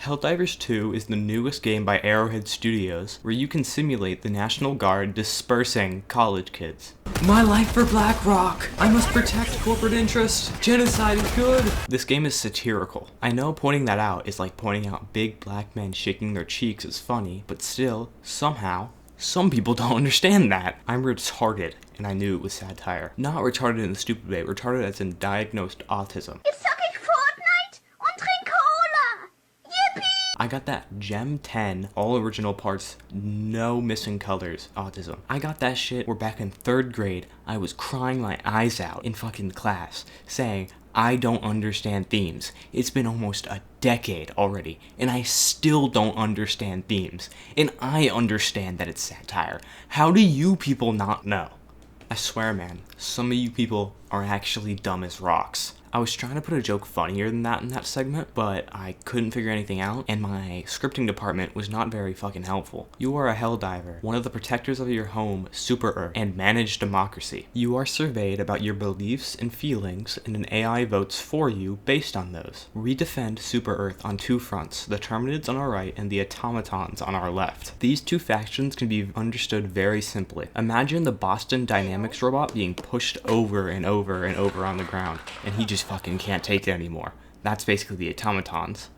Helldivers 2 is the newest game by Arrowhead Studios, where you can simulate the National Guard dispersing college kids. My life for BlackRock! I must protect corporate interests! Genocide is good! This game is satirical. I know pointing that out is like pointing out big black men shaking their cheeks is funny, but still, somehow, some people don't understand that. I'm retarded, and I knew it was satire. Not retarded in the stupid way, retarded as in diagnosed autism. Jetzt zock ich Fortnite und trink Cola! Yippie! I got that Gem 10, all original parts, no missing colors, autism. I got that shit where back in 3rd grade, I was crying my eyes out in fucking class, saying, I don't understand themes. It's been almost a decade already, and I still don't understand themes. And I understand that it's satire. How do you people not know? I swear, man, some of you people are actually dumb as rocks. I was trying to put a joke funnier than that in that segment, but I couldn't figure anything out, and my scripting department was not very fucking helpful. You are a Helldiver, one of the protectors of your home, Super Earth, and managed democracy. You are surveyed about your beliefs and feelings, and an AI votes for you based on those. We defend Super Earth on 2 fronts, the Terminids on our right and the Automatons on our left. These 2 factions can be understood very simply. Imagine the Boston Dynamics robot being pushed over and over and over on the ground, and he just fucking can't take it anymore. That's basically the automatons.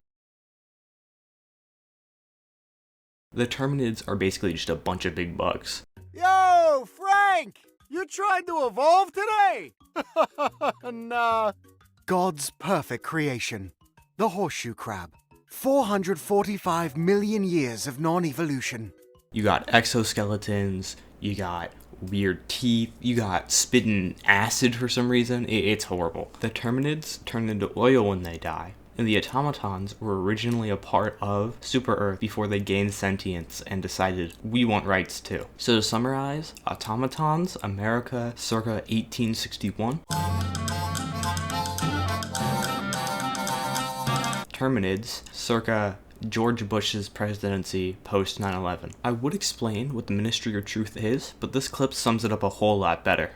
The Terminids are basically just a bunch of big bugs. Yo, Frank! You tried to evolve today? Nah. God's perfect creation. The horseshoe crab. 445 million years of non-evolution. You got exoskeletons, you got weird teeth, you got spitting acid for some reason. It's horrible. The Terminids turn into oil when they die, and the automatons were originally a part of Super Earth before they gained sentience and decided we want rights too. So to summarize, automatons, America circa 1861. Terminids, circa George Bush's presidency post 9/11. I would explain what the Ministry of Truth is, but this clip sums it up a whole lot better.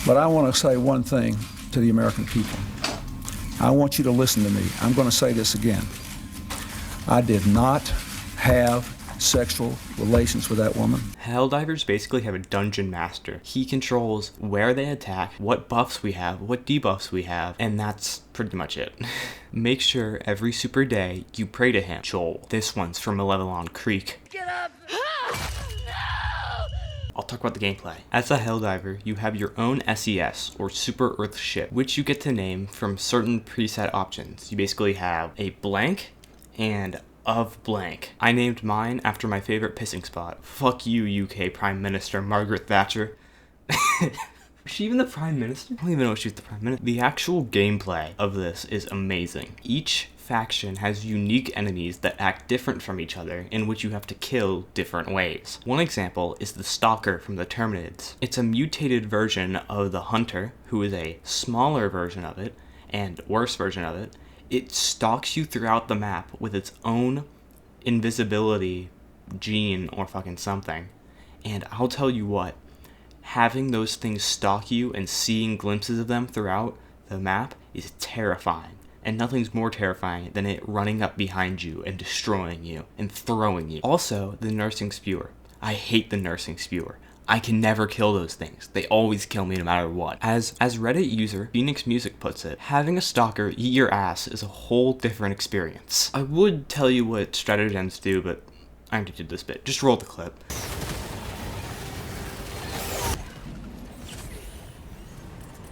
But I want to say one thing to the American people. I want you to listen to me. I'm going to say this again. I did not have sexual relations with that woman. Helldivers basically have a dungeon master. He controls where they attack, what buffs we have, what debuffs we have, and that's pretty much it. Make sure every super day you pray to him. Joel. This one's from Malevelon Creek. Get up! I'll talk about the gameplay. As a Helldiver, you have your own SES, or Super Earth ship, which you get to name from certain preset options. You basically have a blank and of blank. I named mine after my favorite pissing spot. Fuck you, UK Prime Minister Margaret Thatcher. Was she even the Prime Minister? I don't even know if she was the Prime Minister. The actual gameplay of this is amazing. Each faction has unique enemies that act different from each other, in which you have to kill different ways. One example is the Stalker from the Terminids. It's a mutated version of the Hunter, who is a smaller version of it, and worse version of it. It stalks you throughout the map with its own invisibility gene or fucking something. And I'll tell you what, having those things stalk you and seeing glimpses of them throughout the map is terrifying. And nothing's more terrifying than it running up behind you and destroying you and throwing you. Also, the Nursing Spewer. I hate the Nursing Spewer. I can never kill those things. They always kill me no matter what. As Reddit user Phoenix Music puts it, having a stalker eat your ass is a whole different experience. I would tell you what stratagems do, but I already did this bit. Just roll the clip.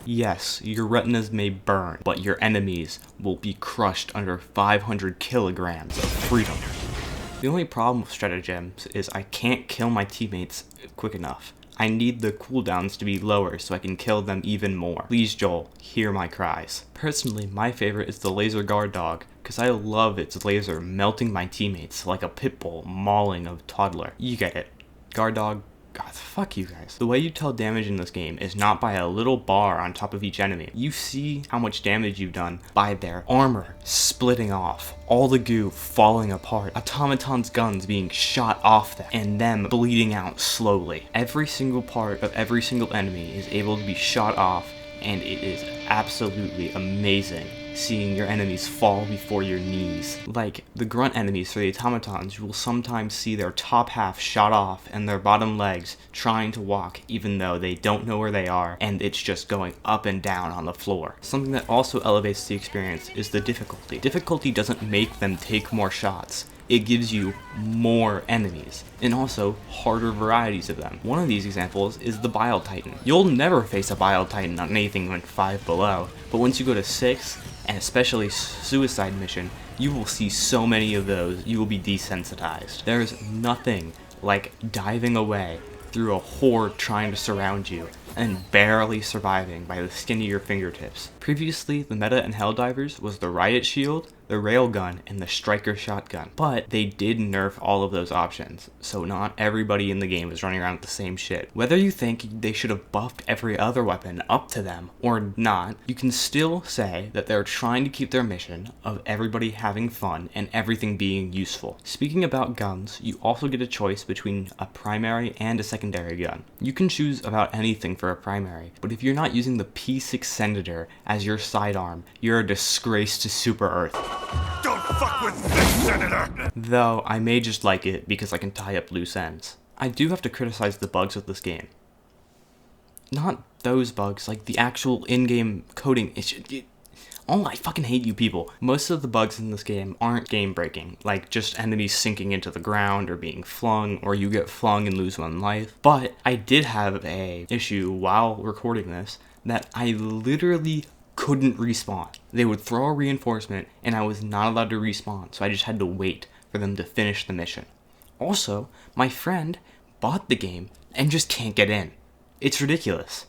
Yes, your retinas may burn, but your enemies will be crushed under 500 kilograms of freedom. The only problem with stratagems is I can't kill my teammates quick enough. I need the cooldowns to be lower so I can kill them even more. Please, Joel, hear my cries. Personally, my favorite is the laser guard dog, because I love its laser melting my teammates like a pit bull mauling a toddler. You get it. Guard dog. God, fuck you guys. The way you tell damage in this game is not by a little bar on top of each enemy. You see how much damage you've done by their armor splitting off, all the goo falling apart, automaton's guns being shot off them, and them bleeding out slowly. Every single part of every single enemy is able to be shot off and it is absolutely amazing seeing your enemies fall before your knees. Like the grunt enemies for the automatons, you will sometimes see their top half shot off and their bottom legs trying to walk even though they don't know where they are, and it's just going up and down on the floor. Something that also elevates the experience is the difficulty. Difficulty doesn't make them take more shots. It gives you more enemies, and also harder varieties of them. One of these examples is the Bile Titan. You'll never face a Bile Titan on anything like 5 below, but once you go to 6, and especially Suicide Mission, you will see so many of those, you will be desensitized. There's nothing like diving away through a horde trying to surround you and barely surviving by the skin of your fingertips. Previously, the meta in Helldivers was the Riot Shield, the Railgun, and the Striker Shotgun, but they did nerf all of those options, so not everybody in the game is running around with the same shit. Whether you think they should have buffed every other weapon up to them or not, you can still say that they're trying to keep their mission of everybody having fun and everything being useful. Speaking about guns, you also get a choice between a primary and a secondary gun. You can choose about anything for a primary, but if you're not using the P6 Senator as your sidearm, you're a disgrace to Super Earth. Don't fuck with this, Senator! Though I may just like it because I can tie up loose ends. I do have to criticize the bugs of this game. Not those bugs, like the actual in-game coding. Oh, I fucking hate you people. Most of the bugs in this game aren't game-breaking, like just enemies sinking into the ground or being flung, or you get flung and lose 1 life. But I did have a issue while recording this that I literally couldn't respawn. They would throw a reinforcement and I was not allowed to respawn, so I just had to wait for them to finish the mission. Also, my friend bought the game and just can't get in. It's ridiculous.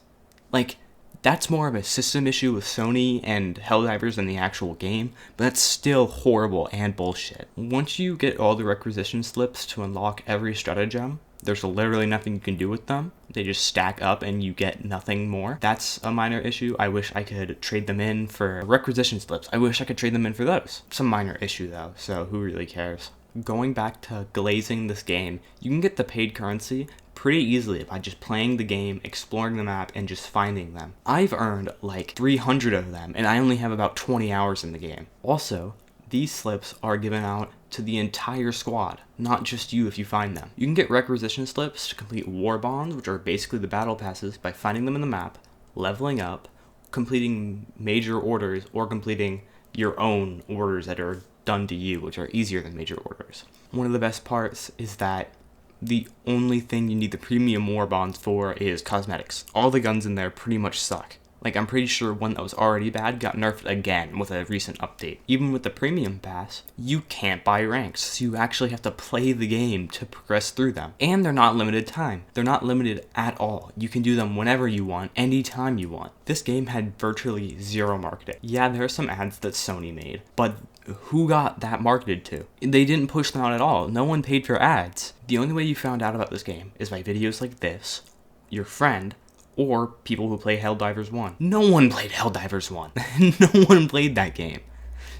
Like, that's more of a system issue with Sony and Helldivers than the actual game, but that's still horrible and bullshit. Once you get all the requisition slips to unlock every stratagem, there's literally nothing you can do with them. They just stack up and you get nothing more. That's a minor issue. I wish I could trade them in for requisition slips. I wish I could trade them in for those. It's a minor issue though, so who really cares? Going back to glazing this game, you can get the paid currency pretty easily by just playing the game, exploring the map, and just finding them. I've earned like 300 of them, and I only have about 20 hours in the game. Also, these slips are given out to the entire squad, not just you if you find them. You can get requisition slips to complete war bonds, which are basically the battle passes, by finding them in the map, leveling up, completing major orders, or completing your own orders that are done to you, which are easier than major orders. One of the best parts is that the only thing you need the premium war bonds for is cosmetics. All the guns in there pretty much suck. Like, I'm pretty sure one that was already bad got nerfed again with a recent update. Even with the premium pass, you can't buy ranks, so you actually have to play the game to progress through them. And they're not limited time. They're not limited at all. You can do them whenever you want, anytime you want. This game had virtually zero marketing. Yeah, there are some ads that Sony made, but who got that marketed to? They didn't push them out at all. No one paid for ads. The only way you found out about this game is by videos like this, your friend, or people who play Helldivers 1. No one played Helldivers 1. No one played that game.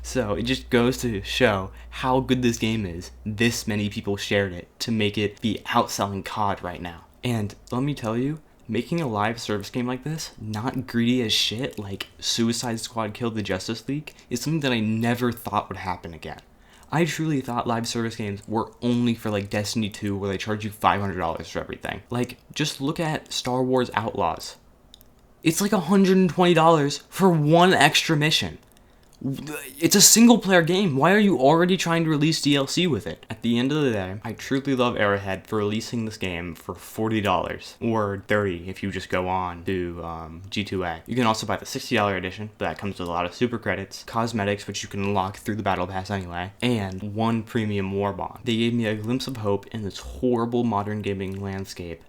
So it just goes to show how good this game is. This many people shared it to make it be outselling COD right now. And let me tell you, making a live service game like this, not greedy as shit like Suicide Squad killed the Justice League, is something that I never thought would happen again. I truly thought live service games were only for like Destiny 2 where they charge you $500 for everything. Like, just look at Star Wars Outlaws. It's like $120 for one extra mission. It's a single player game. Why are you already trying to release DLC with it? At the end of the day, I truly love Arrowhead for releasing this game for $40 or $30 if you just go on to G2A. You can also buy the $60 edition, but that comes with a lot of super credits, cosmetics, which you can unlock through the battle pass anyway, and one premium war bond. They gave me a glimpse of hope in this horrible modern gaming landscape.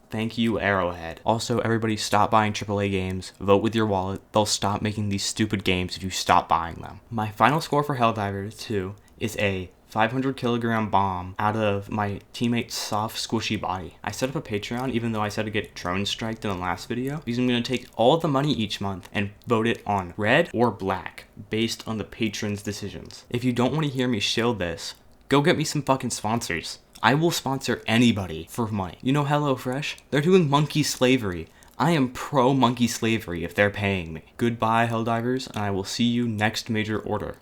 Thank you, Arrowhead. Also, everybody stop buying AAA games. Vote with your wallet. They'll stop making these stupid games if you stop buying them. My final score for Helldivers 2 is a 500 kilogram bomb out of my teammate's soft, squishy body. I set up a Patreon, even though I said to get drone striked in the last video, because I'm going to take all the money each month and vote it on red or black, based on the patrons' decisions. If you don't want to hear me shill this, go get me some fucking sponsors. I will sponsor anybody for money. You know HelloFresh? They're doing monkey slavery. I am pro monkey slavery if they're paying me. Goodbye, Helldivers, and I will see you next major order.